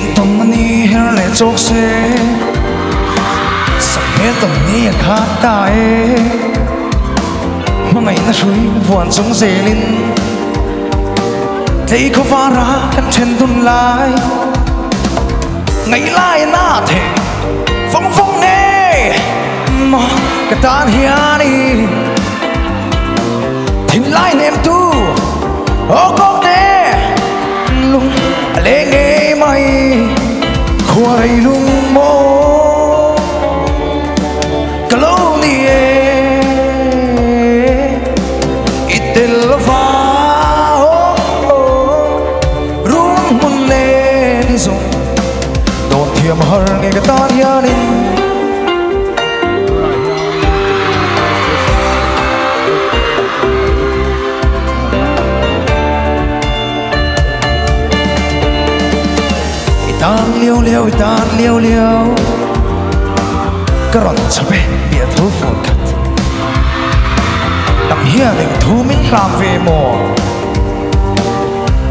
Tình tâm ni her le chok se Sắc mê tâm ni khát ta e Mà ngày na shui vuan trong dê linh Thấy có vã ra khăn chân đun lại Ngày lại na thể phong phong nê Mà cái tan hiền đi Thím lại nêm tu ô có thể lung lên nghe mày khoai lung mô cả lâu đi ít tên là phá rung muốn lên đi rồi đồn thiềm hơn nghe cái tan hiền đi tan liêu liêu cái rộn chắp bê bịa thấu phù cắt nằm hiền đừng thu mình làm về mồ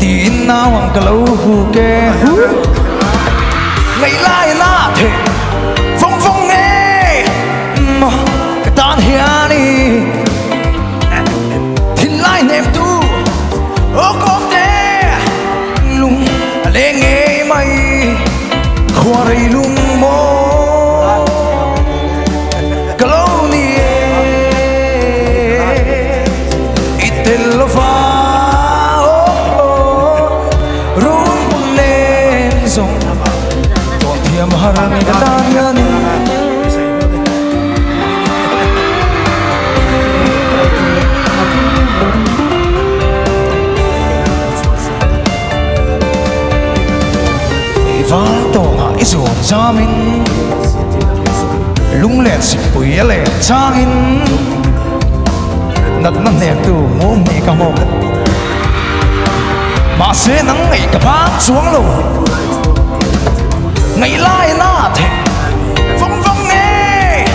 tin nào hoàng cả lâu hù kê ngày lại na thể phong phong nghe mà cái tan hiền đi tin lại ném tu ô có thể lung lên nghe mày khoai lung mô cả lâu ni ít tên là phá rung buồn lên rong toàn thiềm hờ ngày cái tan nhân và tổ ngại ruộng cha mình lung lẹn xịt bụi lẹn cha in nát nát nẹt tu ngô mì cà mông mà sẽ nắng ngày cả phát xuống lùng ngày lai na thể phong phong nghe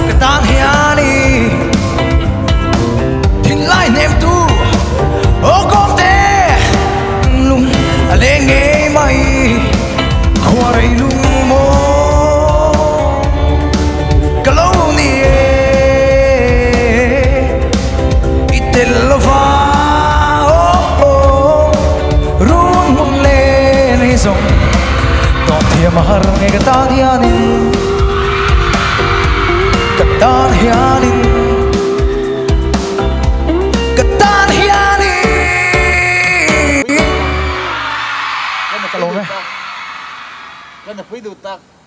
cái tan hiền đi thìn lai ném tu ô con té lung lên nghe mày khoai lung mô cả lâu ni ít tên là phá rung muốn lên hay rong toàn thiềm hờ ngày cái tan hiền đi cái tan hiền đi cái tan hiền đi Kan na pwede utak.